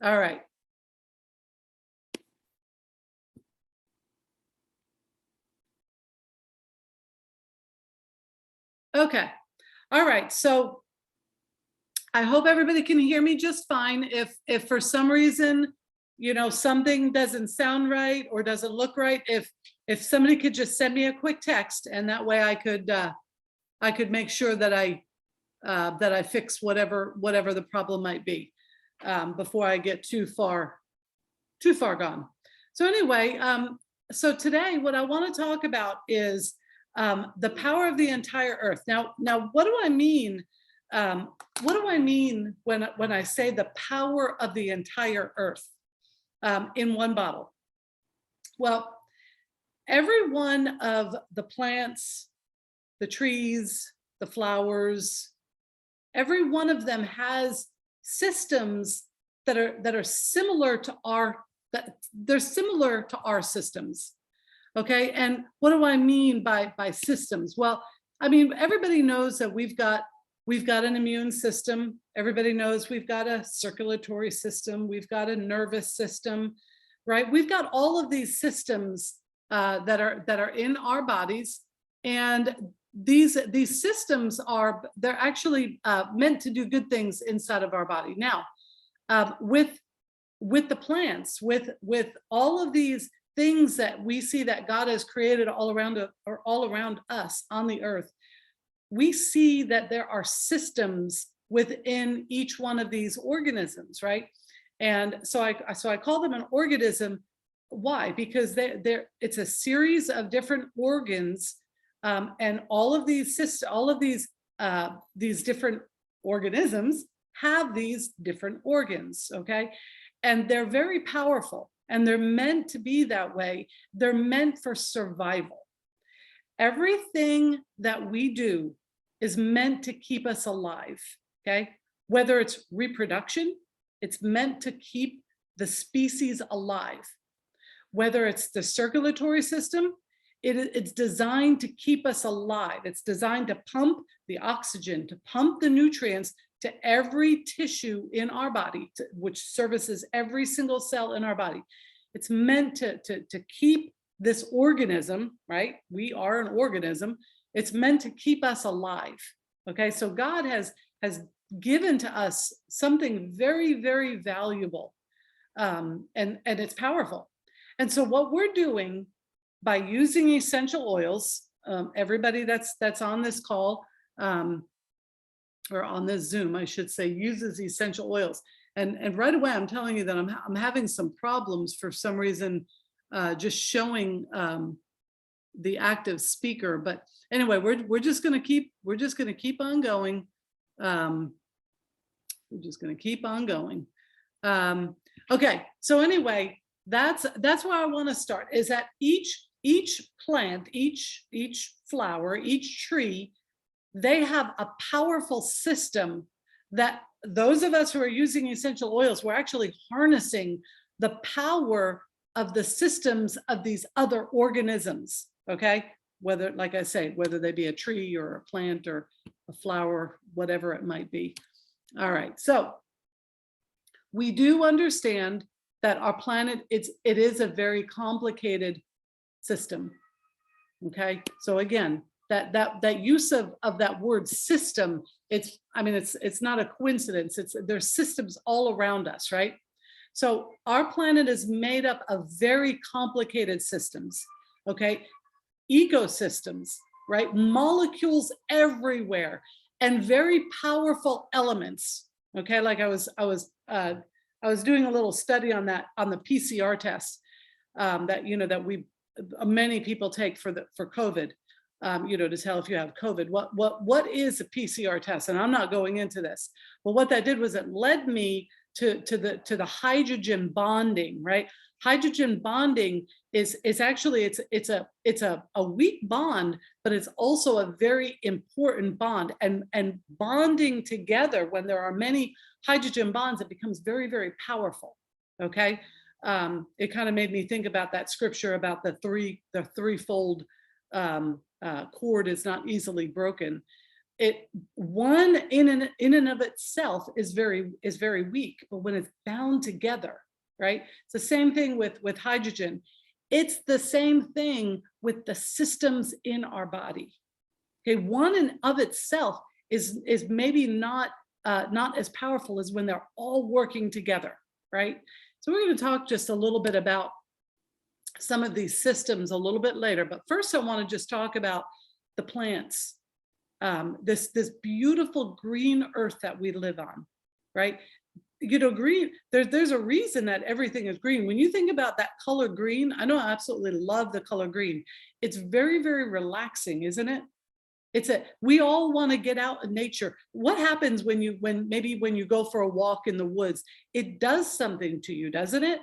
All right. Okay. All right. So I hope everybody can hear me just fine. If for some reason, something doesn't sound right or doesn't look right, if somebody could just send me a quick text, and that way I could make sure that I fix whatever the problem might be before I get too far gone. So anyway, so today what I want to talk about is the power of the entire earth. Now, what do I mean? What do I mean when I say the power of the entire earth in one bottle? Well, every one of the plants, the trees, the flowers, every one of them has systems that are similar to our systems. Okay, and what do I mean by systems? Well, I mean, everybody knows that we've got an immune system. Everybody knows we've got a circulatory system. We've got a nervous system, right? We've got all of these systems that are in our bodies, and these systems they're actually meant to do good things inside of our body. Now, with the plants, with all of these things that we see that God has created all around us on the earth, we see that there are systems within each one of these organisms, right? And so I call them an organism. Why? Because it's a series of different organs, and all of these different organisms have these different organs, okay? And they're very powerful, and they're meant to be that way. They're meant for survival. Everything that we do is meant to keep us alive, okay? Whether it's reproduction, it's meant to keep the species alive. Whether it's the circulatory system, it's designed to keep us alive. It's designed to pump the oxygen, to pump the nutrients to every tissue in our body, which services every single cell in our body. It's meant to keep this organism, right? We are an organism. It's meant to keep us alive. Okay, so God has given to us something very, very valuable, and it's powerful. And so what we're doing by using essential oils, everybody that's on this call, or on this Zoom, I should say, uses essential oils. And right away, I'm telling you that I'm having some problems for some reason, just showing the active speaker. But anyway, we're just going to keep on going. We're just going to keep on going. Okay, so anyway, that's where I want to start, is that each plant, each flower, each tree, they have a powerful system that those of us who are using essential oils, we're actually harnessing the power of the systems of these other organisms, okay? Whether, like I say, whether they be a tree or a plant or a flower, whatever it might be. All right, so we do understand that our planet, it is a very complicated system, okay? So again, that use of that word system, it's not a coincidence. There's systems all around us, right? So our planet is made up of very complicated systems, okay? Ecosystems, right? Molecules everywhere, and very powerful elements, okay? Like I was doing a little study on that, on the PCR test that many people take for COVID. To tell if you have COVID. What is a PCR test? And I'm not going into this, but what that did was it led me to the hydrogen bonding, right? Hydrogen bonding is actually it's a weak bond, but it's also a very important bond. And bonding together, when there are many hydrogen bonds, it becomes very, very powerful. Okay, it kind of made me think about that scripture about the threefold cord is not easily broken. one in and of itself is very weak, but when it's bound together, right? It's the same thing with hydrogen. It's the same thing with the systems in our body. Okay, one in of itself is maybe not as powerful as when they're all working together, right? So we're going to talk just a little bit about some of these systems a little bit later, but first I want to just talk about the plants. This beautiful green earth that we live on, right? You know, green, there's a reason that everything is green. When you think about that color green, I know I absolutely love the color green. It's very, very relaxing, isn't it? We all want to get out in nature. What happens when you go for a walk in the woods? It does something to you, doesn't it?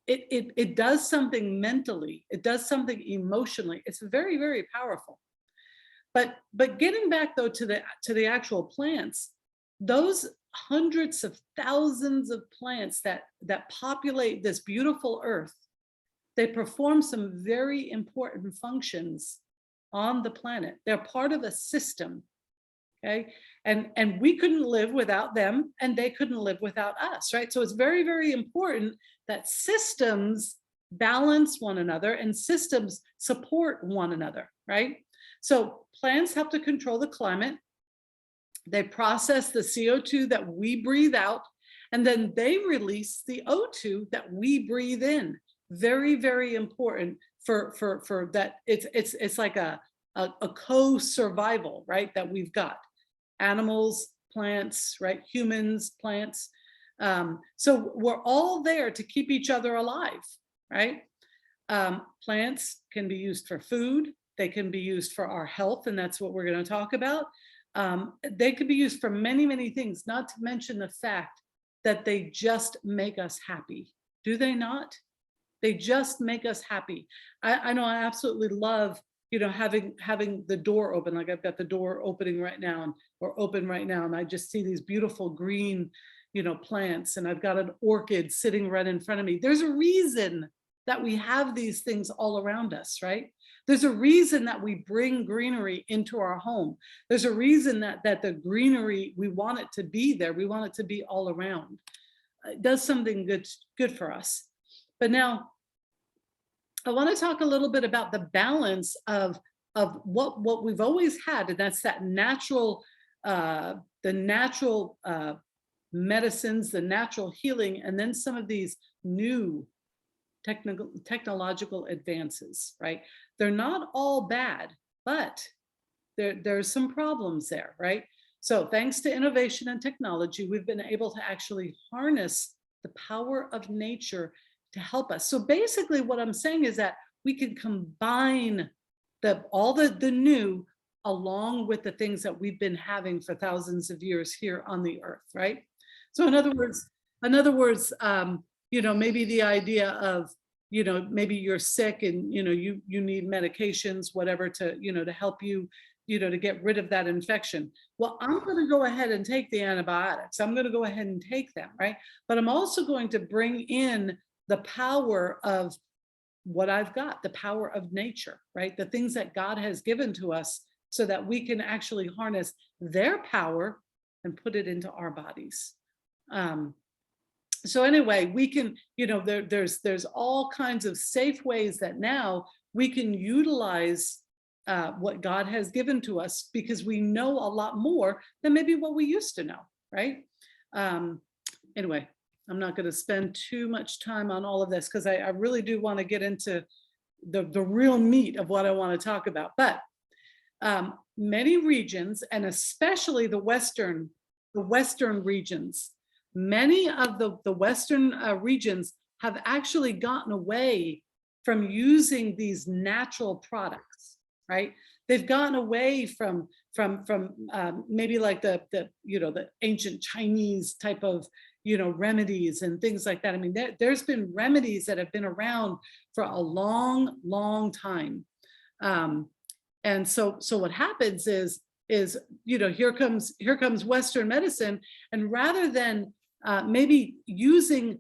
It does something mentally. It does something emotionally. It's very, very powerful. But getting back though to the actual plants, those hundreds of thousands of plants that populate this beautiful earth, they perform some very important functions on the planet. They're part of a system, okay? And we couldn't live without them, and they couldn't live without us, right? So it's very, very important that systems balance one another and systems support one another, right? So plants help to control the climate. They process the CO2 that we breathe out, and then they release the O2 that we breathe in. Very, very important for that. It's like a co-survival, right? That we've got animals, plants, right? Humans, plants. So we're all there to keep each other alive, right? Plants can be used for food. They can be used for our health, and that's what we're going to talk about. They could be used for many, many things, not to mention the fact that they just make us happy. Do they not? They just make us happy. I know I absolutely love, you know, having the door open. Like I've got the door opening right now, or open right now, and I just see these beautiful green, you know, plants, and I've got an orchid sitting right in front of me. There's a reason that we have these things all around us, right? There's a reason that we bring greenery into our home. There's a reason that the greenery, we want it to be there. We want it to be all around. It does something good for us. But now I want to talk a little bit about the balance of what we've always had, and that's that natural, the natural medicines, the natural healing, and then some of these new technological advances, right? They're not all bad, but there's some problems there, right? So thanks to innovation and technology, we've been able to actually harness the power of nature to help us. So basically what I'm saying is that we can combine all the new along with the things that we've been having for thousands of years here on the earth, right? So in other words, you know, maybe the idea of, you know, maybe you're sick and, you know, you need medications, whatever, to, you know, to help you, you know, to get rid of that infection. Well, I'm going to go ahead and take the antibiotics. I'm going to go ahead and take them, right? But I'm also going to bring in the power of what I've got, the power of nature, right? The things that God has given to us so that we can actually harness their power and put it into our bodies. So anyway, we can, you know, there's all kinds of safe ways that now we can utilize what God has given to us, because we know a lot more than maybe what we used to know, right? Anyway, I'm not going to spend too much time on all of this, because I really do want to get into the real meat of what I want to talk about. But many regions, and especially the Western regions, many of the Western regions have actually gotten away from using these natural products, right? They've gotten away from maybe like the you know, the ancient Chinese type of, you know, remedies and things like that. I mean, there's been remedies that have been around for a long, long time. And so what happens is, you know, here comes Western medicine, and rather than maybe using,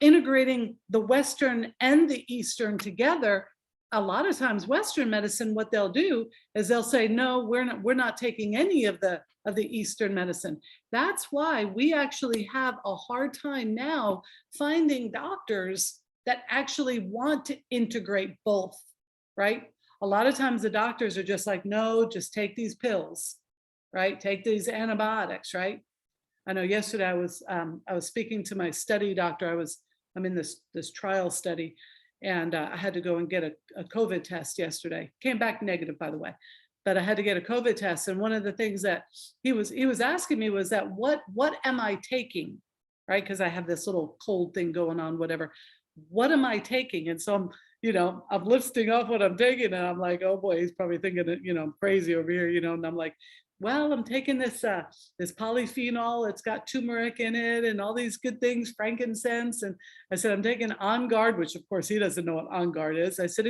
integrating the Western and the Eastern together, a lot of times Western medicine, what they'll do is they'll say, no, we're not taking any of the Eastern medicine. That's why we actually have a hard time now finding doctors that actually want to integrate both, right? A lot of times the doctors are just like, no, just take these pills, right? Take these antibiotics, right? I know yesterday I was speaking to my study doctor. I'm in this trial study, and I had to go and get a COVID test yesterday. Came back negative, by the way, but I had to get a COVID test. And one of the things that he was asking me was that what am I taking, right? Because I have this little cold thing going on, whatever. What am I taking? And so I'm listing off what I'm taking, and I'm like, oh boy, he's probably thinking that I'm crazy over here, and I'm like, well, I'm taking this polyphenol. It's got turmeric in it and all these good things, frankincense. And I said, I'm taking On Guard, which of course he doesn't know what On Guard is. I said,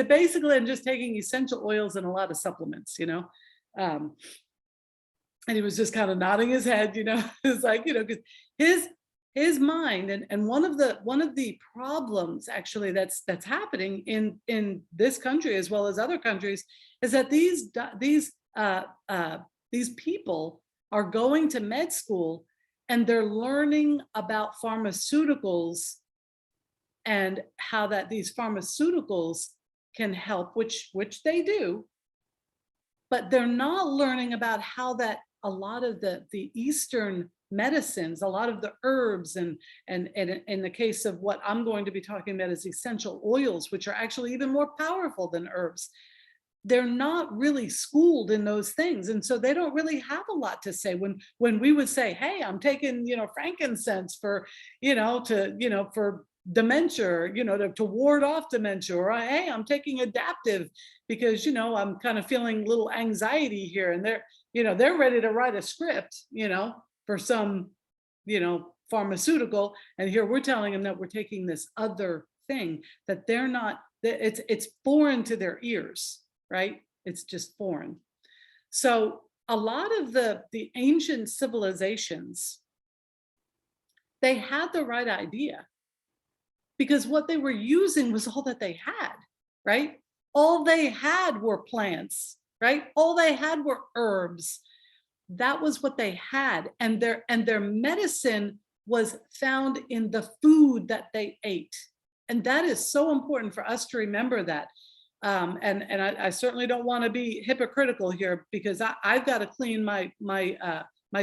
basically, I'm just taking essential oils and a lot of supplements, and he was just kind of nodding his head, it's like, because his mind, and one of the problems actually that's happening in this country as well as other countries is that these people are going to med school and they're learning about pharmaceuticals and how that these pharmaceuticals can help, which they do, but they're not learning about how that a lot of the Eastern medicines, a lot of the herbs, and in the case of what I'm going to be talking about is essential oils, which are actually even more powerful than herbs. They're not really schooled in those things, and so they don't really have a lot to say when we would say, hey, I'm taking frankincense for for dementia, to ward off dementia, or hey, I'm taking adaptive because I'm kind of feeling a little anxiety here, and they're ready to write a script for some pharmaceutical, and here we're telling them that we're taking this other thing that they're not, that it's foreign to their ears, right? It's just foreign. So a lot of the ancient civilizations, they had the right idea because what they were using was all that they had, right? All they had were plants, right? All they had were herbs. That was what they had, and their medicine was found in the food that they ate, and that is so important for us to remember that. And I certainly don't want to be hypocritical here because I've got to clean my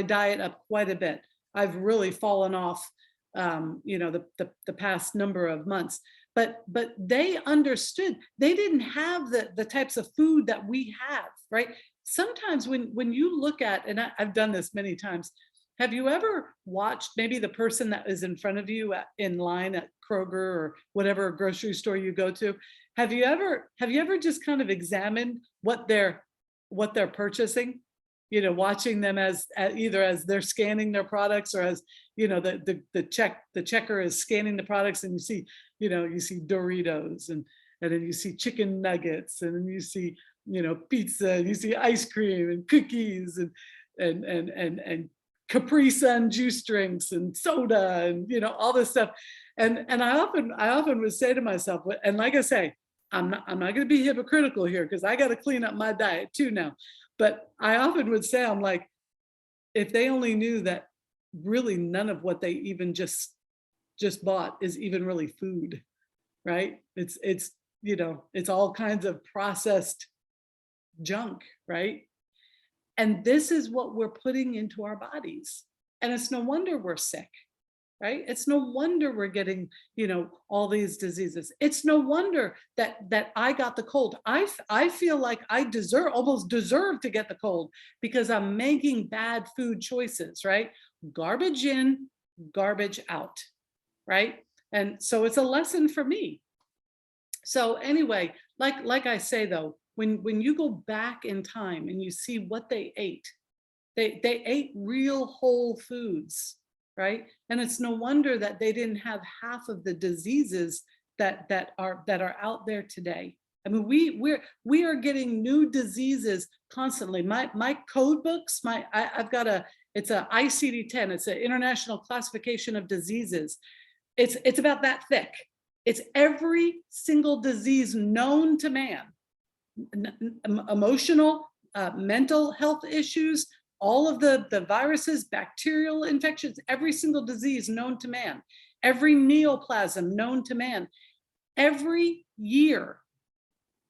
diet up quite a bit. I've really fallen off, the past number of months. But they understood. They didn't have the types of food that we have, right? Sometimes when you look at, and I've done this many times, have you ever watched maybe the person that is in front of you in line at Kroger or whatever grocery store you go to? Have you ever just kind of examined what they're purchasing? Watching them as either as they're scanning their products or as the checker is scanning the products, and you see Doritos, and then you see chicken nuggets, and then you see pizza, and you see ice cream and cookies and Capri Sun juice drinks and soda and all this stuff. And I often would say to myself, and like I say, I'm not going to be hypocritical here because I got to clean up my diet too now. But I often would say, I'm like, if they only knew that really none of what they even just bought is even really food, right? It's all kinds of processed junk, right? And this is what we're putting into our bodies. And it's no wonder we're sick, right? It's no wonder we're getting, all these diseases. It's no wonder that I got the cold. I feel like I almost deserve to get the cold because I'm making bad food choices, right? Garbage in, garbage out, right? And so it's a lesson for me. So anyway, like I say though, when you go back in time and you see what they ate ate real whole foods, right? And it's no wonder that they didn't have half of the diseases that are out there today. I mean, we are getting new diseases constantly. My code books, I've got it's a ICD-10. It's an International Classification of Diseases. It's about that thick. It's every single disease known to man, emotional, mental health issues, all of the viruses, bacterial infections, every single disease known to man, every neoplasm known to man. Every year,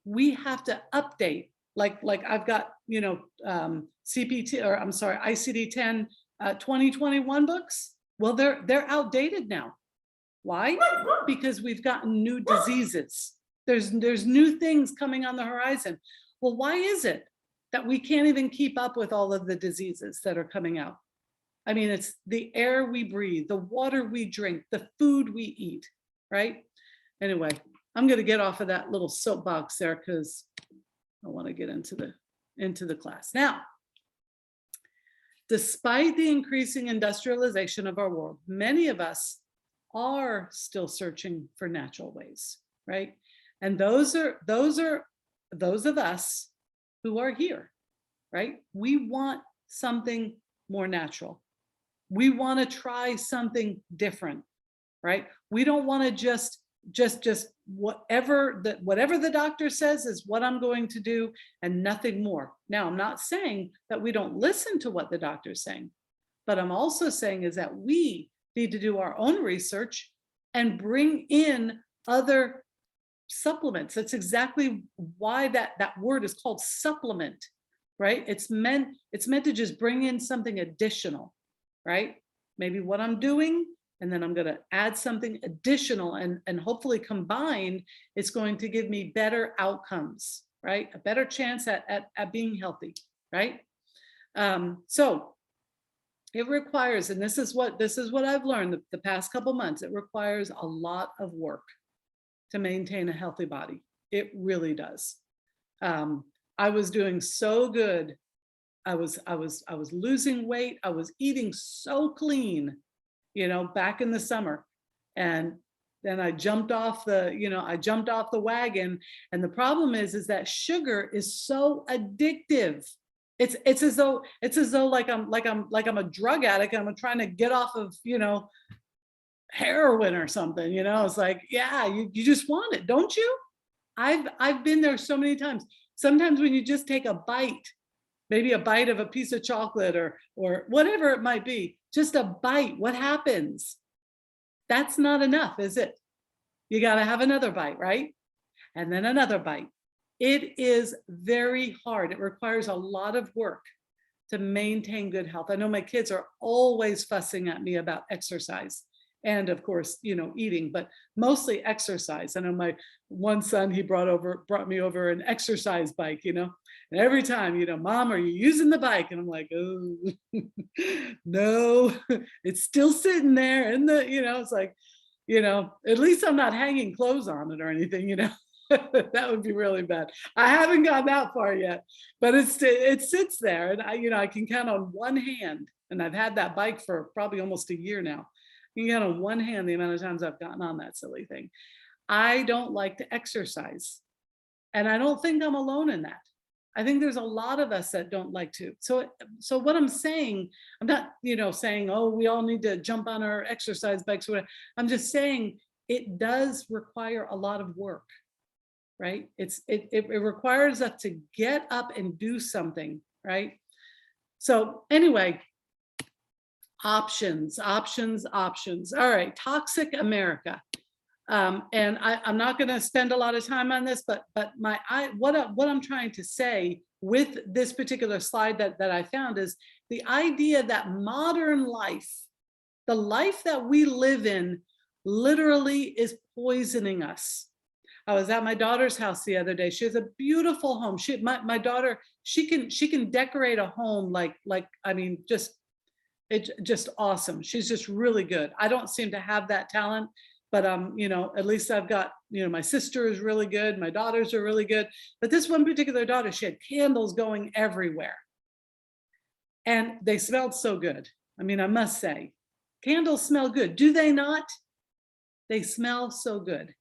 we have to update, like I've got, CPT, or I'm sorry, ICD-10 2021 books. Well, they're outdated now. Why? Because we've gotten new diseases. There's new things coming on the horizon. Well, why is it that we can't even keep up with all of the diseases that are coming out? I mean, it's the air we breathe, the water we drink, the food we eat, right? Anyway, I'm going to get off of that little soapbox there because I want to get into the class. Now, despite the increasing industrialization of our world, many of us are still searching for natural ways, right? And those of us who are here, right? We want something more natural. We want to try something different, right? We don't want to just whatever the doctor says is what I'm going to do and nothing more. Now, I'm not saying that we don't listen to what the doctor's saying, but I'm also saying is that we need to do our own research and bring in other supplements. That's exactly why that word is called supplement, right? It's meant to just bring in something additional, right? Maybe what I'm doing, and then I'm going to add something additional, and hopefully combined, it's going to give me better outcomes, right? A better chance at being healthy, right? So it requires, and this is what I've learned the past couple months, it requires a lot of work to maintain a healthy body. It really does. I was doing so good. I was losing weight. I was eating so clean, back in the summer. And then I jumped off the wagon. And the problem is that sugar is so addictive. It's as though like I'm a drug addict and I'm trying to get off of, heroin or something, it's like, yeah, you just want it, don't you? I've been there so many times. Sometimes when you just take a bite, maybe a bite of a piece of chocolate or whatever it might be, just a bite, what happens? That's not enough, is it? You got to have another bite, right? And then another bite. It is very hard. It requires a lot of work to maintain good health. I know my kids are always fussing at me about exercise and, of course, eating, but mostly exercise. I know my one son, he brought me over an exercise bike, and every time, Mom, are you using the bike? And I'm like, oh, no, it's still sitting there. And it's like, at least I'm not hanging clothes on it or anything, that would be really bad. I haven't gone that far yet, but it sits there, and I can count on one hand, and I've had that bike for probably almost a year now. You can count on one hand the amount of times I've gotten on that silly thing. I don't like to exercise, and I don't think I'm alone in that. I think there's a lot of us that don't like to. So what I'm saying, I'm not, saying, oh, we all need to jump on our exercise bikes or whatever. I'm just saying it does require a lot of work. Right? It requires us to get up and do something, right? So anyway, options. All right, toxic America. And I'm not going to spend a lot of time on this, but what I'm trying to say with this particular slide that I found is the idea that modern life, the life that we live in, literally is poisoning us. I was at my daughter's house the other day. She has a beautiful home. My daughter, she can decorate a home like I mean, it's just awesome. She's just really good. I don't seem to have that talent, but at least I've got, my sister is really good. My daughters are really good. But this one particular daughter, she had candles going everywhere. And they smelled so good. I mean, I must say, candles smell good. Do they not? They smell so good.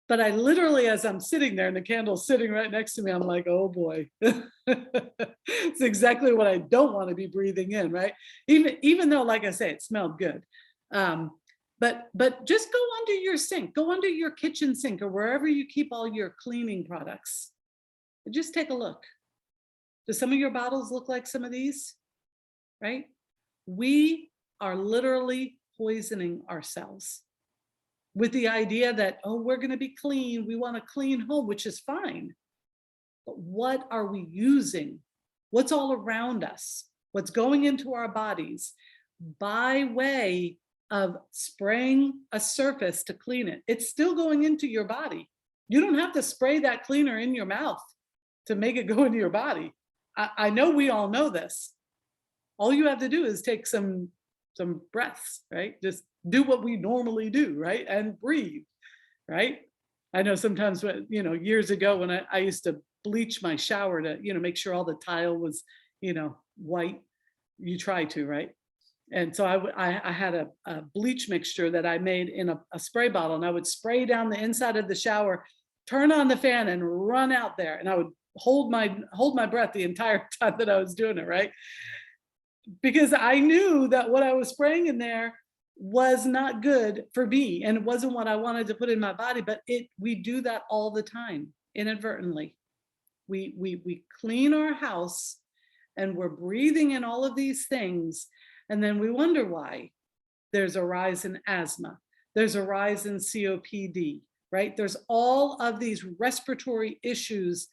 But I literally, as I'm sitting there and the candle's sitting right next to me, I'm like, oh boy, it's exactly what I don't want to be breathing in, right? Even though, like I say, it smelled good. But just go under your sink, go under your kitchen sink or wherever you keep all your cleaning products. Just take a look. Do some of your bottles look like some of these? Right? We are literally poisoning ourselves with the idea that, oh, we're going to be clean. We want a clean home, which is fine. But what are we using? What's all around us? What's going into our bodies by way of spraying a surface to clean it? It's still going into your body. You don't have to spray that cleaner in your mouth to make it go into your body. I know we all know this. All you have to do is take some breaths, right? Just do what we normally do, right? And breathe, right? I know sometimes when, years ago when I used to bleach my shower to, make sure all the tile was, white. You try to, right? And so I had a bleach mixture that I made in a spray bottle, and I would spray down the inside of the shower, turn on the fan and run out there. And I would hold my breath the entire time that I was doing it, right? Because I knew that what I was spraying in there was not good for me, and it wasn't what I wanted to put in my body. But we do that all the time, inadvertently. We clean our house and we're breathing in all of these things, and then we wonder why there's a rise in asthma, there's a rise in COPD, right? There's all of these respiratory issues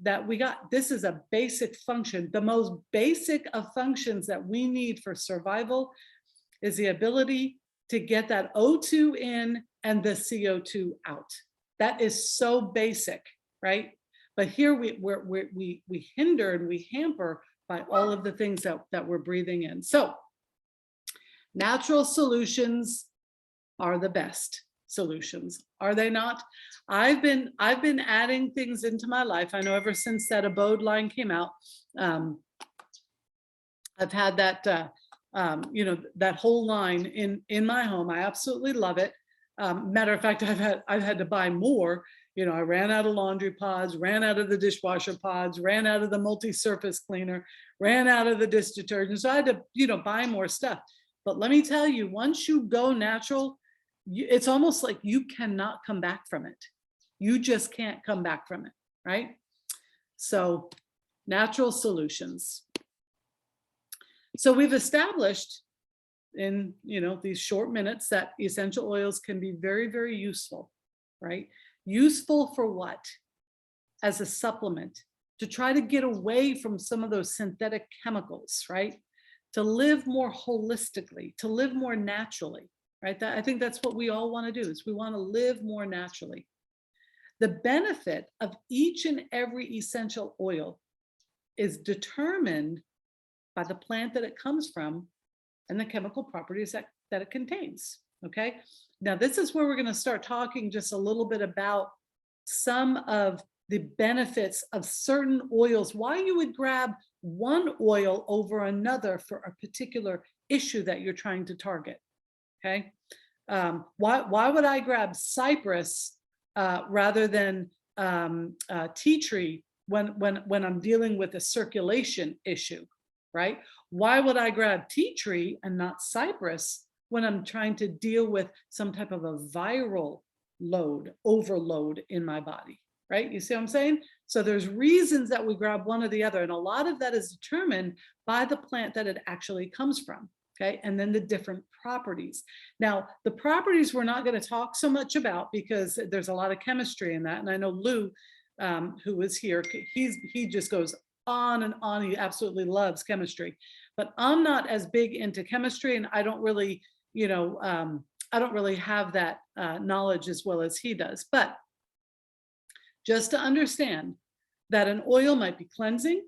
that we got. This is a basic function. The most basic of functions that we need for survival is the ability to get that O2 in and the CO2 out. That is so basic, right? But here we hinder and we hamper by all of the things that we're breathing in. So natural solutions are the best solutions, are they not? I've been adding things into my life. I know ever since that abode line came out, I've had that that whole line in my home. I absolutely love it. Matter of fact, I've had to buy more. I ran out of laundry pods, ran out of the dishwasher pods, ran out of the multi-surface cleaner, ran out of the dish detergent. So I had to buy more stuff. But let me tell you, once you go natural, it's almost like you cannot come back from it. You just can't come back from it, right? So natural solutions. So we've established in these short minutes that essential oils can be very, very useful, right? Useful for what? As a supplement, to try to get away from some of those synthetic chemicals, right? To live more holistically, to live more naturally, right? I think that's what we all want to do, is we want to live more naturally. The benefit of each and every essential oil is determined by the plant that it comes from and the chemical properties that it contains, okay? Now, this is where we're going to start talking just a little bit about some of the benefits of certain oils, why you would grab one oil over another for a particular issue that you're trying to target, okay? Why would I grab cypress rather than tea tree when I'm dealing with a circulation issue, right? Why would I grab tea tree and not cypress when I'm trying to deal with some type of a viral overload in my body, right? You see what I'm saying? So there's reasons that we grab one or the other, and a lot of that is determined by the plant that it actually comes from, okay? And then the different properties. Now, the properties we're not going to talk so much about because there's a lot of chemistry in that, and I know Lou, who is here, he just goes on and on. He absolutely loves chemistry, but I'm not as big into chemistry, and I don't really, I don't really have that knowledge as well as he does. But just to understand that an oil might be cleansing,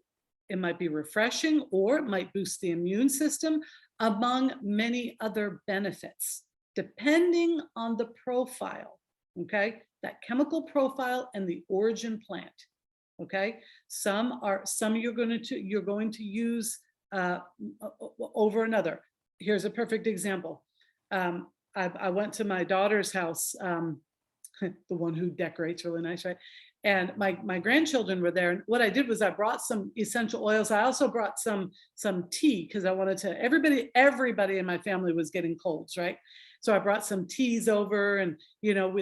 it might be refreshing, or it might boost the immune system, among many other benefits, depending on the profile, okay? That chemical profile and the origin plant, okay? Some you're going to use over another. Here's a perfect example. I went to my daughter's house, the one who decorates really nice, right? And my grandchildren were there. And what I did was I brought some essential oils. I also brought some tea because I wanted to, everybody in my family was getting colds, right? So I brought some teas over, and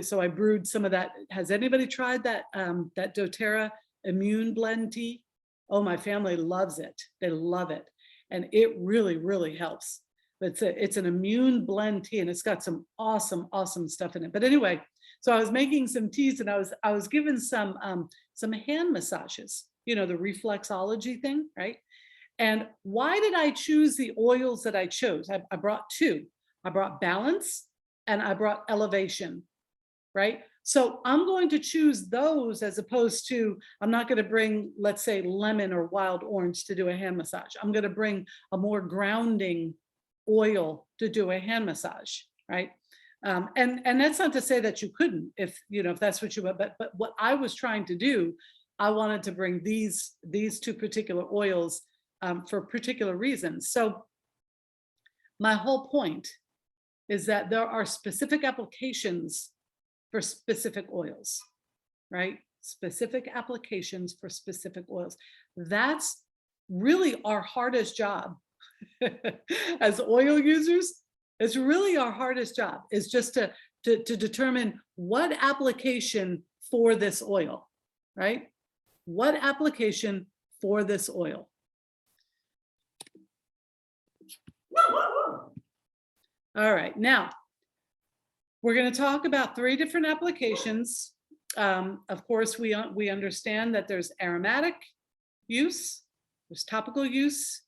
so I brewed some of that. Has anybody tried that that doTERRA immune blend tea? Oh, my family loves it. They love it, and it really, really helps. But it's an immune blend tea, and it's got some awesome, awesome stuff in it. But anyway, so I was making some teas, and I was given some hand massages, the reflexology thing, right? And why did I choose the oils that I chose? I brought two. I brought balance and I brought elevation, right? So I'm going to choose those as opposed to, I'm not going to bring, let's say, lemon or wild orange to do a hand massage. I'm going to bring a more grounding oil to do a hand massage, right? And that's not to say that you couldn't, if that's what you want, but what I was trying to do, I wanted to bring these two particular oils for particular reasons. So my whole point is that there are specific applications for specific oils, right? Specific applications for specific oils. That's really our hardest job as oil users. It's really our hardest job, is just to determine what application for this oil, right? What application for this oil? All right, now we're going to talk about 3 different applications. Of course, we understand that there's aromatic use, there's topical use,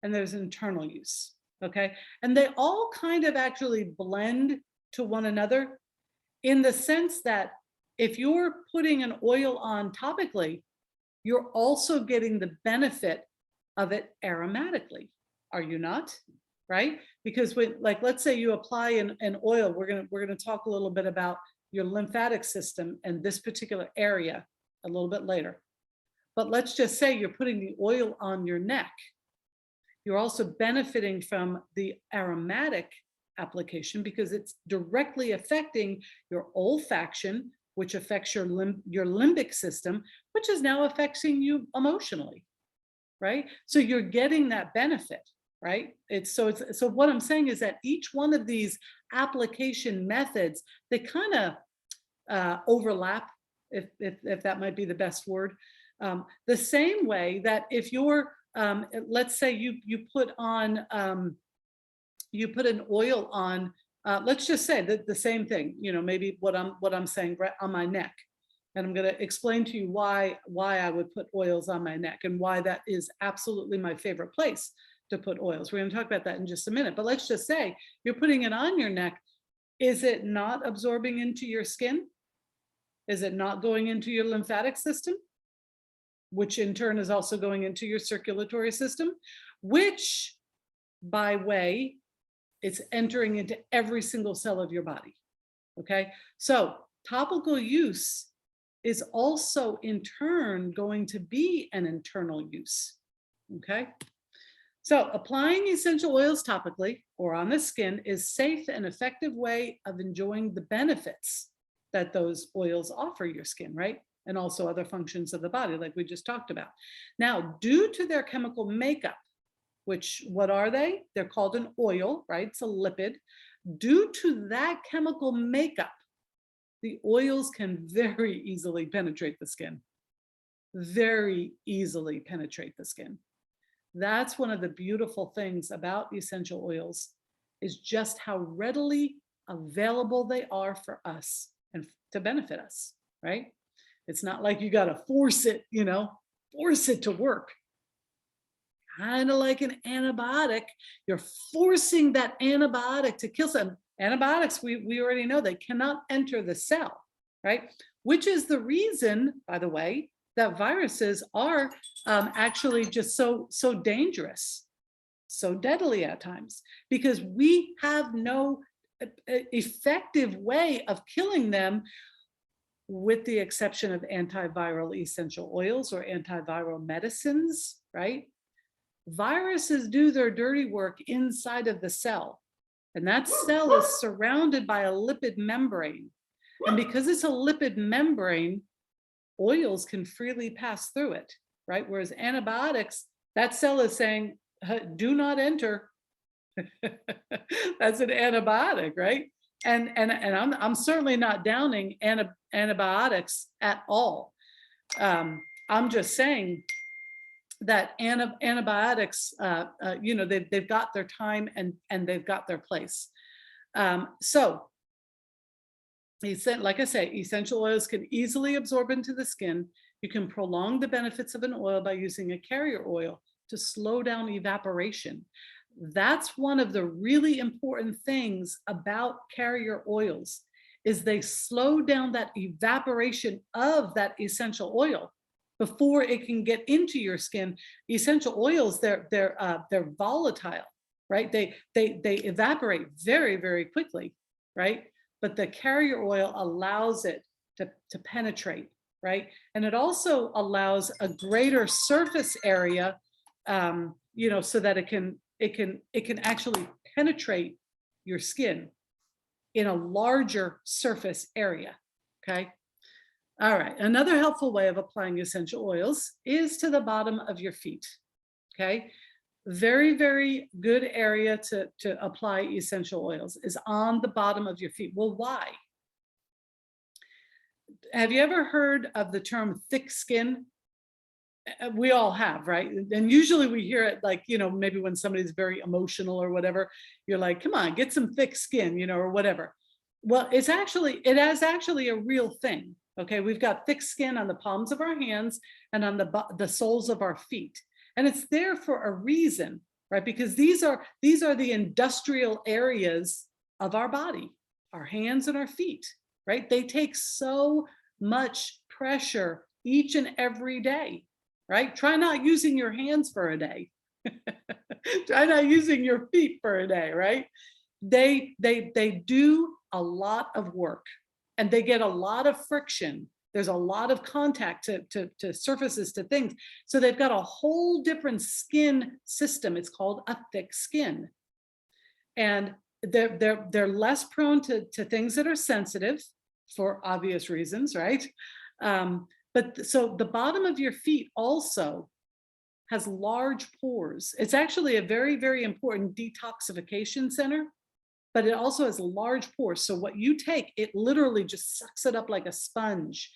and there's internal use. Okay, and they all kind of actually blend to one another in the sense that if you're putting an oil on topically, you're also getting the benefit of it aromatically. Are you not? Right? Because when, like, let's say you apply an oil, we're gonna talk a little bit about your lymphatic system and this particular area a little bit later. But let's just say you're putting the oil on your neck. You're also benefiting from the aromatic application because it's directly affecting your olfaction, which affects your limbic system, which is now affecting you emotionally, right? So you're getting that benefit. Right? So what I'm saying is that each one of these application methods, they kind of overlap, if that might be the best word. The same way that if you're, let's say you put on, you put an oil on, let's just say that the same thing, maybe what I'm saying right on my neck. And I'm going to explain to you why I would put oils on my neck and why that is absolutely my favorite place to put oils. We're going to talk about that in just a minute, but let's just say you're putting it on your neck. Is it not absorbing into your skin? Is it not going into your lymphatic system, which in turn is also going into your circulatory system, which, by way, it's entering into every single cell of your body. Okay, so topical use is also in turn going to be an internal use. Okay. So applying essential oils topically or on the skin is safe and effective way of enjoying the benefits that those oils offer your skin, right? And also other functions of the body, like we just talked about. Now, due to their chemical makeup, which, what are they? They're called an oil, right? It's a lipid. Due to that chemical makeup, the oils can very easily penetrate the skin. Very easily penetrate the skin. That's one of the beautiful things about essential oils, is just how readily available they are for us and to benefit us, right? It's not like you got to force it, force it to work. Kind of like an antibiotic. You're forcing that antibiotic to kill some. Antibiotics, we already know they cannot enter the cell, right? Which is the reason, by the way, that viruses are actually just so dangerous, so deadly at times, because we have no effective way of killing them, with the exception of antiviral essential oils or antiviral medicines, right? Viruses do their dirty work inside of the cell, and that cell is surrounded by a lipid membrane. And because it's a lipid membrane, oils can freely pass through it, right? Whereas antibiotics, that cell is saying, do not enter, That's an antibiotic, right? And I'm certainly not downing antibiotics at all. I'm just saying that antibiotics, you know, they've got their time and they've got their place. So like I say, essential oils can easily absorb into the skin. You can prolong the benefits of an oil by using a carrier oil to slow down evaporation. That's one of the really important things about carrier oils, is they slow down that evaporation of that essential oil before it can get into your skin. Essential oils, they're volatile, right? They evaporate very, very quickly, right? But the carrier oil allows it to penetrate, right? And it also allows a greater surface area, you know, so that it can actually penetrate your skin in a larger surface area. Okay. All right. Another helpful way of applying essential oils is to the bottom of your feet. Okay. Very, very good area to apply essential oils is on the bottom of your feet. Well, why? Have you ever heard of the term thick skin? We all have, right? And usually we hear it like, you know, maybe when somebody's very emotional or whatever, you're like, come on, get some thick skin, you know, or whatever. Well, it is actually a real thing. Okay, we've got thick skin on the palms of our hands and on the soles of our feet. And it's there for a reason, right? Because these are the industrial areas of our body, our hands and our feet, right? They take so much pressure each and every day, right? Try not using your hands for a day. Try not using your feet for a day, right? They do a lot of work and they get a lot of friction. There's a lot of contact to surfaces, to things. So they've got a whole different skin system. It's called a thick skin. And they're less prone to things that are sensitive for obvious reasons, right? But so the bottom of your feet also has large pores. It's actually a very, very important detoxification center, but it also has large pores. So what you take, it literally just sucks it up like a sponge.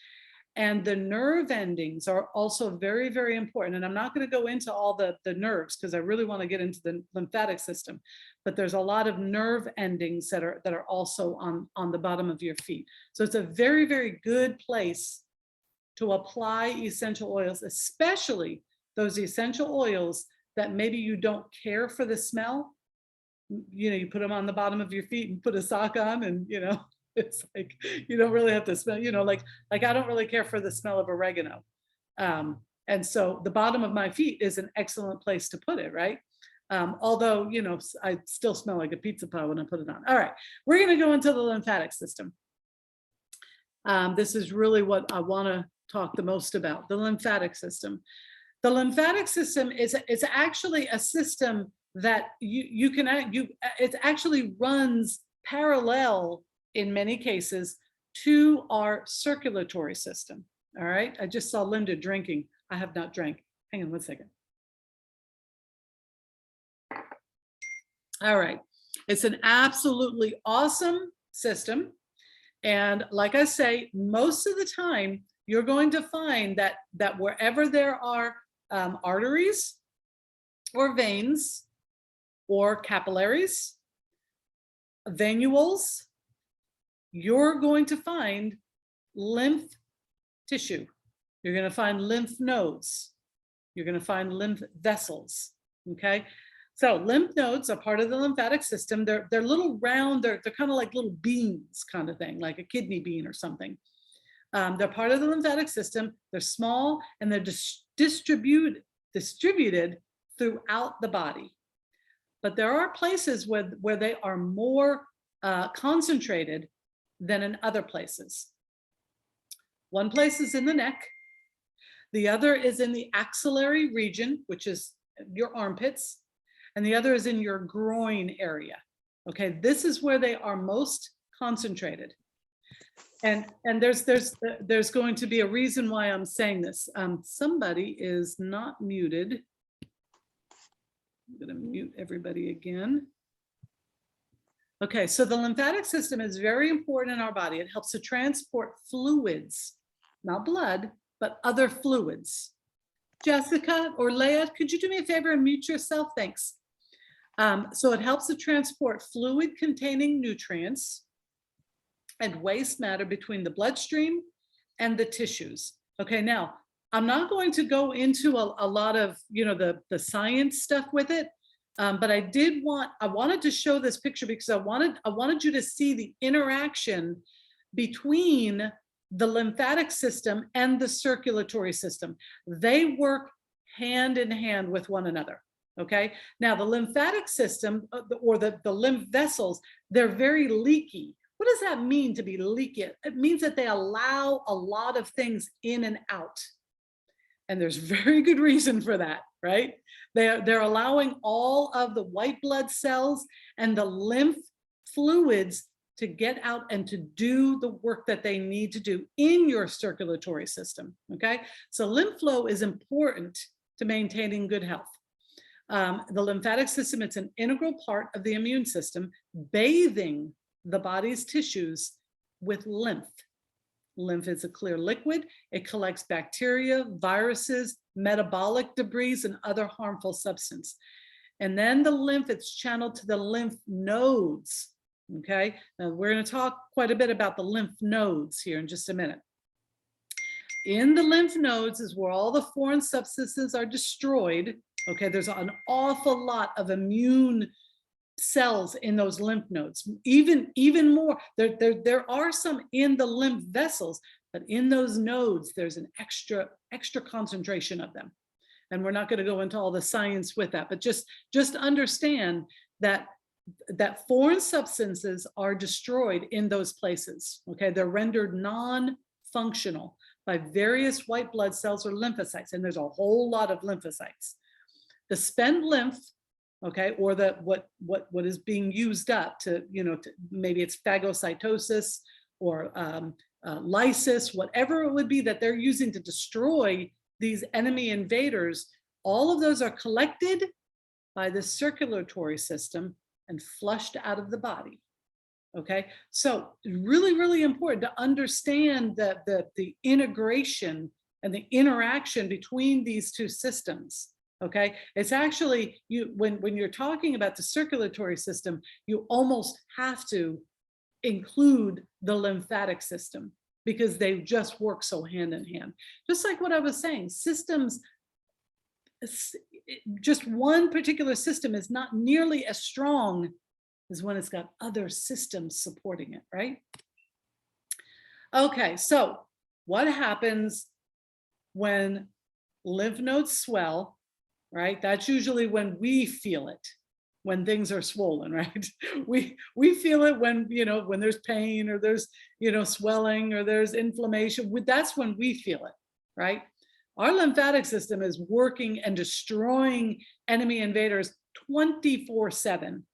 And the nerve endings are also very, very important. And I'm not going to go into all the nerves because I really want to get into the lymphatic system. But there's a lot of nerve endings that are also on the bottom of your feet. So it's a very, very good place to apply essential oils, especially those essential oils that maybe you don't care for the smell. You know, you put them on the bottom of your feet and put a sock on, and you know, it's like you don't really have to smell, you know, like I don't really care for the smell of oregano. And so the bottom of my feet is an excellent place to put it, right? Although, you know, I still smell like a pizza pie when I put it on. All right, we're going to go into the lymphatic system. This is really what I want to talk the most about, the lymphatic system. The lymphatic system is actually a system that it actually runs parallel in many cases to our circulatory system. All right, I just saw Linda drinking. I have not drank. Hang on one second. All right, it's an absolutely awesome system. And like I say, most of the time, you're going to find that wherever there are arteries or veins or capillaries, venules, you're going to find lymph tissue. You're going to find lymph nodes. You're going to find lymph vessels. Okay. So lymph nodes are part of the lymphatic system. They're little round, they're kind of like little beans kind of thing, like a kidney bean or something. They're part of the lymphatic system. They're small and they're distributed throughout the body. But there are places where they are more concentrated than in other places. One place is in the neck. The other is in the axillary region, which is your armpits. And the other is in your groin area. Okay, this is where they are most concentrated. And there's going to be a reason why I'm saying this. Somebody is not muted. I'm going to mute everybody again. Okay, so the lymphatic system is very important in our body. It helps to transport fluids, not blood, but other fluids. Jessica or Leah, could you do me a favor and mute yourself? Thanks. So it helps to transport fluid containing nutrients and waste matter between the bloodstream and the tissues. Okay, now I'm not going to go into a lot of, you know, the science stuff with it, but I wanted to show this picture because I wanted you to see the interaction between the lymphatic system and the circulatory system. They work hand in hand with one another. Okay, now the lymphatic system or the lymph vessels, they're very leaky. What does that mean to be leaky? It means that they allow a lot of things in and out. And there's very good reason for that, right? They're allowing all of the white blood cells and the lymph fluids to get out and to do the work that they need to do in your circulatory system, okay? So lymph flow is important to maintaining good health. The lymphatic system, it's an integral part of the immune system, bathing the body's tissues with lymph. Lymph is a clear liquid. It collects bacteria, viruses, metabolic debris, and other harmful substances. And then the lymph, it's channeled to the lymph nodes, okay? Now we're going to talk quite a bit about the lymph nodes here in just a minute. In the lymph nodes is where all the foreign substances are destroyed. Okay, there's an awful lot of immune cells in those lymph nodes, even more. There are some in the lymph vessels, but in those nodes, there's an extra concentration of them. And we're not going to go into all the science with that, but just understand that foreign substances are destroyed in those places. Okay, they're rendered non-functional by various white blood cells or lymphocytes, and there's a whole lot of lymphocytes. The spent lymph, okay, or what is being used up to, you know, maybe it's phagocytosis or lysis, whatever it would be that they're using to destroy these enemy invaders, all of those are collected by the circulatory system and flushed out of the body. Okay, so really, really important to understand the integration and the interaction between these two systems. Okay, it's actually, when you're talking about the circulatory system, you almost have to include the lymphatic system because they just work so hand in hand. Just like what I was saying, systems, just one particular system is not nearly as strong as when it's got other systems supporting it, right? Okay, so what happens when lymph nodes swell? Right? That's usually when we feel it, when things are swollen, right? We feel it when, you know, when there's pain or there's, you know, swelling or there's inflammation. That's when we feel it, right? Our lymphatic system is working and destroying enemy invaders 24/7,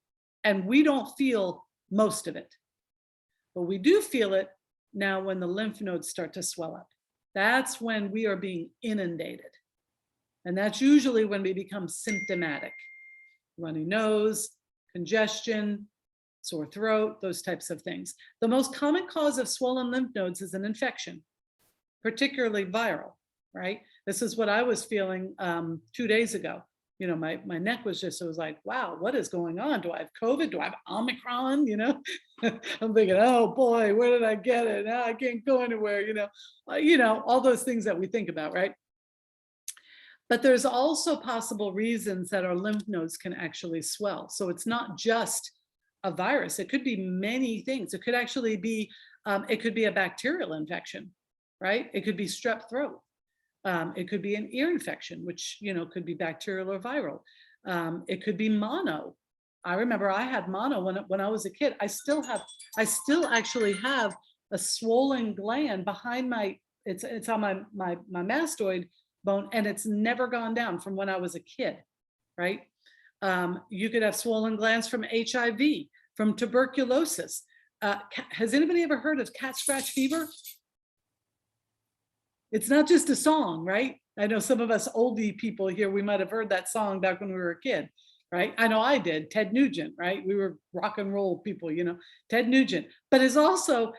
and we don't feel most of it. But we do feel it now when the lymph nodes start to swell up. That's when we are being inundated. And that's usually when we become symptomatic. Runny nose, congestion, sore throat, those types of things. The most common cause of swollen lymph nodes is an infection, particularly viral, right? This is what I was feeling 2 days ago. You know, my neck was just, it was like, wow, what is going on? Do I have COVID? Do I have Omicron? You know, I'm thinking, oh boy, where did I get it? Now I can't go anywhere, you know, all those things that we think about, right? But there's also possible reasons that our lymph nodes can actually swell. So it's not just a virus. It could be many things. It could actually be, it could be a bacterial infection, right? It could be strep throat. It could be an ear infection, which, you know, could be bacterial or viral. It could be mono. I remember I had mono when I was a kid. I still actually have a swollen gland behind my, it's on my mastoid bone, and it's never gone down from when I was a kid, right? You could have swollen glands from HIV, from tuberculosis. Has anybody ever heard of cat scratch fever? It's not just a song, right? I know some of us oldie people here, we might have heard that song back when we were a kid. right? I know I did. Ted Nugent, right? We were rock and roll people, Ted Nugent. But it's also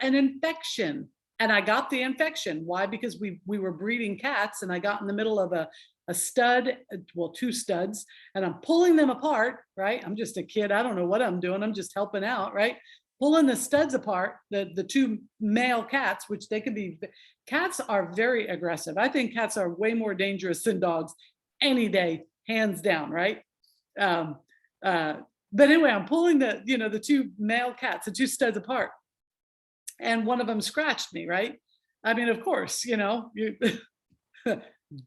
an infection. And I got the infection. Why? Because we were breeding cats, and I got in the middle of a stud, well, two studs, and I'm pulling them apart, right? I'm just a kid. I don't know what I'm doing. I'm just helping out, right? Pulling the studs apart, the two male cats, which cats are very aggressive. I think cats are way more dangerous than dogs any day, hands down, right? But anyway, I'm pulling the two male cats, the two studs apart, and one of them scratched me, right? I mean, of course, you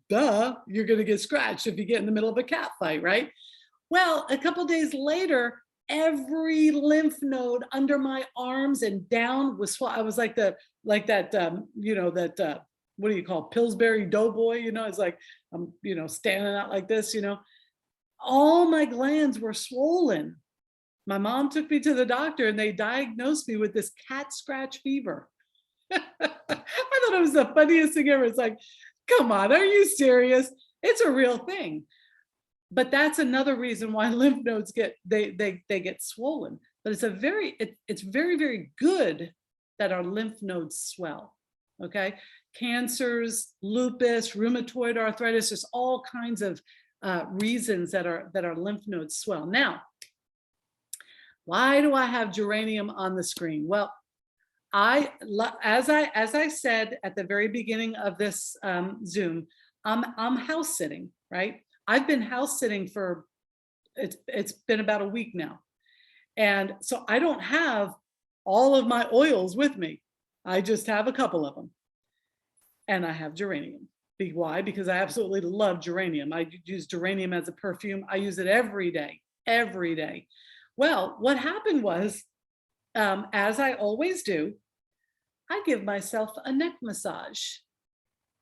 duh, you're going to get scratched if you get in the middle of a cat fight, right? Well, a couple days later, every lymph node under my arms and down was swollen. I was like that what do you call Pillsbury Doughboy? It's like I'm standing out like this. All my glands were swollen. My mom took me to the doctor, and they diagnosed me with this cat scratch fever. I thought it was the funniest thing ever. It's like, come on, are you serious? It's a real thing. But that's another reason why lymph nodes get swollen. But it's very, very good that our lymph nodes swell. Okay, cancers, lupus, rheumatoid arthritis. There's all kinds of reasons that our lymph nodes swell. Now, why do I have geranium on the screen? Well, as I said at the very beginning of this Zoom, I'm house sitting, right? I've been house sitting for it's been about a week now, and so I don't have all of my oils with me. I just have a couple of them, and I have geranium. Why? Because I absolutely love geranium. I use geranium as a perfume. I use it every day, every day. Well, what happened was, as I always do, I give myself a neck massage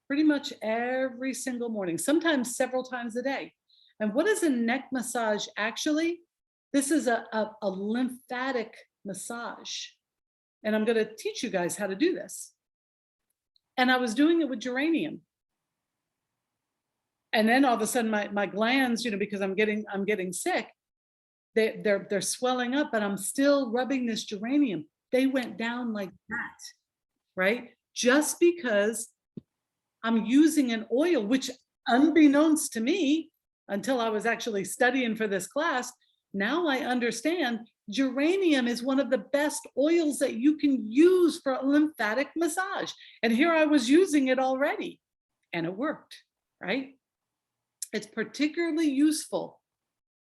pretty much every single morning, sometimes several times a day. And what is a neck massage actually? This is a lymphatic massage. And I'm going to teach you guys how to do this. And I was doing it with geranium. And then all of a sudden my glands, because I'm getting sick, they're swelling up, but I'm still rubbing this geranium. They went down like that, right? Just because I'm using an oil, which unbeknownst to me, until I was actually studying for this class, now I understand geranium is one of the best oils that you can use for a lymphatic massage. And here I was using it already, and it worked, right? It's particularly useful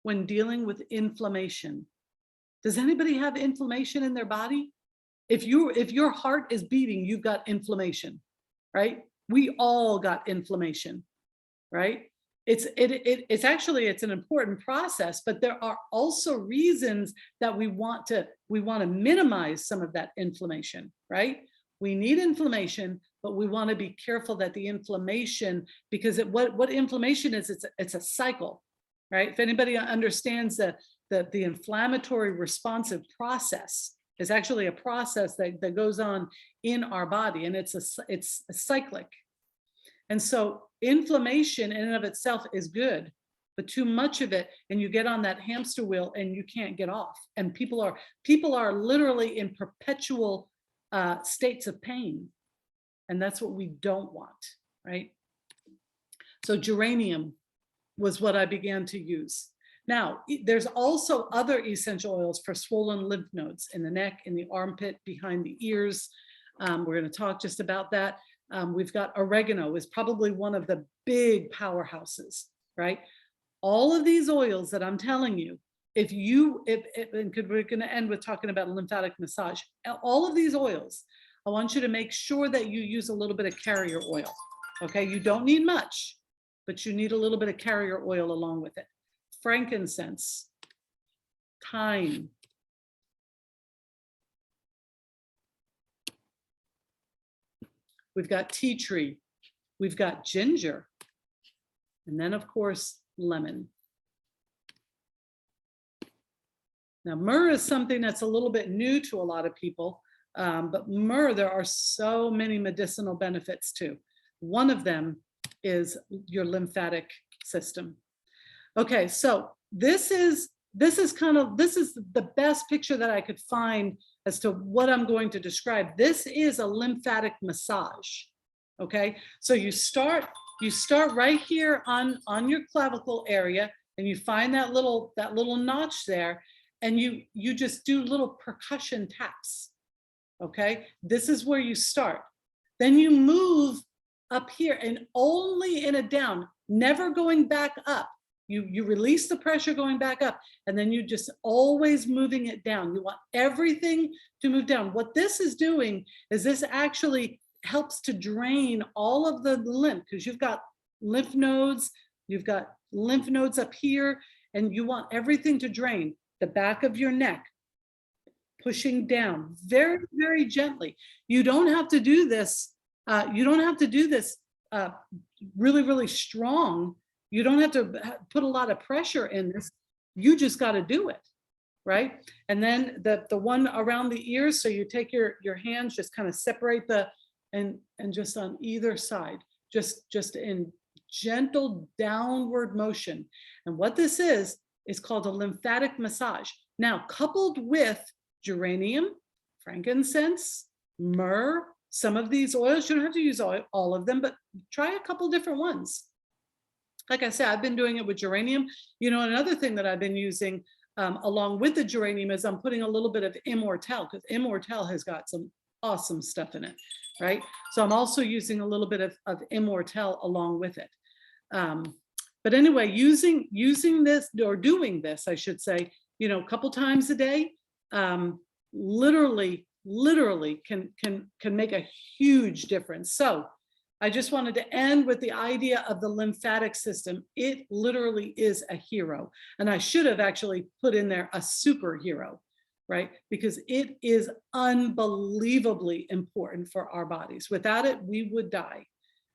when dealing with inflammation. Does anybody have inflammation in their body? If your heart is beating, you've got inflammation, right? We all got inflammation, right? It's an important process, but there are also reasons that we want to minimize some of that inflammation, right? We need inflammation, but we want to be careful that the inflammation, because what inflammation is, it's a cycle, right? If anybody understands the inflammatory responsive process is actually a process that goes on in our body, and it's cyclic. And so inflammation in and of itself is good, but too much of it, and you get on that hamster wheel and you can't get off. And people are literally in perpetual states of pain. And that's what we don't want, right? So geranium was what I began to use. Now, there's also other essential oils for swollen lymph nodes in the neck, in the armpit, behind the ears. We're going to talk just about that. We've got oregano is probably one of the big powerhouses, right? All of these oils that I'm telling you, we're going to end with talking about a lymphatic massage. All of these oils, I want you to make sure that you use a little bit of carrier oil. Okay, you don't need much, but you need a little bit of carrier oil along with it. Frankincense, thyme, we've got tea tree, we've got ginger, and then of course, lemon. Now, myrrh is something that's a little bit new to a lot of people, but myrrh, there are so many medicinal benefits too. One of them is your lymphatic system. Okay, so this is the best picture that I could find as to what I'm going to describe. This is a lymphatic massage. Okay, so you start right here on your clavicle area, and you find that little notch there, and you just do little percussion taps. Okay, this is where you start. Then you move up here, and only in a down, never going back up. You release the pressure going back up, and then you just always moving it down. You want everything to move down. What this is doing is this actually helps to drain all of the lymph, because you've got lymph nodes, you've got lymph nodes up here, and you want everything to drain. The back of your neck, pushing down very, very gently. You don't have to do this. You don't have to do this really, really strong. You don't have to put a lot of pressure in this. You just got to do it, right? And then the one around the ears. So you take your hands, just kind of separate and just on either side, just in gentle downward motion. And what this is called a lymphatic massage. Now, coupled with geranium, frankincense, myrrh, some of these oils, you don't have to use all of them, but try a couple different ones. Like I said, I've been doing it with geranium. You know, another thing that I've been using along with the geranium is I'm putting a little bit of immortelle, because immortelle has got some awesome stuff in it, right? So I'm also using a little bit of immortelle along with it. But anyway, using this, or doing this, I should say, you know, a couple times a day, literally can make a huge difference. So I just wanted to end with the idea of the lymphatic system. It literally is a hero. And I should have actually put in there a superhero, right? Because it is unbelievably important for our bodies. Without it, we would die,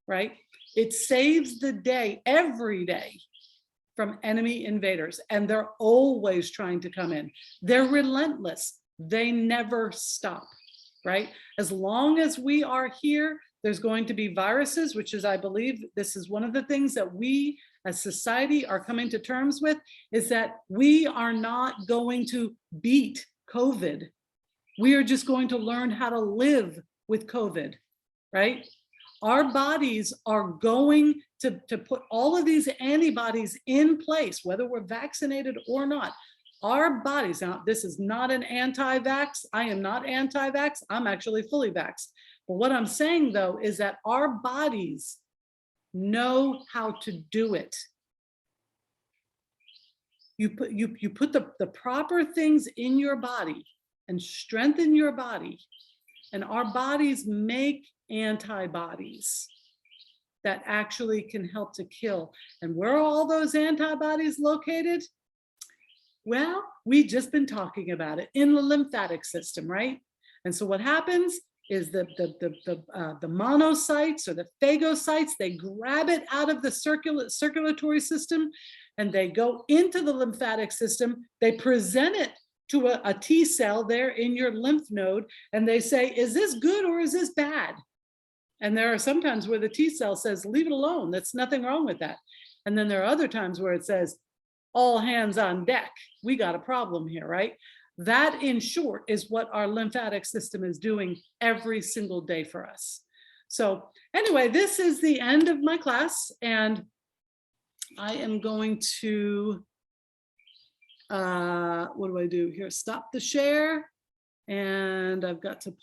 right? It saves the day every day from enemy invaders, and they're always trying to come in. They're relentless. They never stop, right? As long as we are here, there's going to be viruses, which is, I believe, this is one of the things that we as society are coming to terms with, is that we are not going to beat COVID. We are just going to learn how to live with COVID, right? Our bodies are going to put all of these antibodies in place, whether we're vaccinated or not. Our bodies, now this is not an anti-vax. I am not anti-vax. I'm actually fully vaxxed. But what I'm saying though is that our bodies know how to do it. You put the proper things in your body and strengthen your body, and our bodies make antibodies that actually can help to kill. And where are all those antibodies located? Well, we've just been talking about it in the lymphatic system, right? And so what happens is the monocytes or the phagocytes, they grab it out of the circulatory system, and they go into the lymphatic system. They present it to a T cell there in your lymph node, and they say, is this good or is this bad? And there are some times where the T cell says, leave it alone. That's nothing wrong with that. And then there are other times where it says, all hands on deck. We got a problem here, right? That, in short, is what our lymphatic system is doing every single day for us. So anyway, this is the end of my class, and I am going to, what do I do here? Stop the share, and I've got to pause.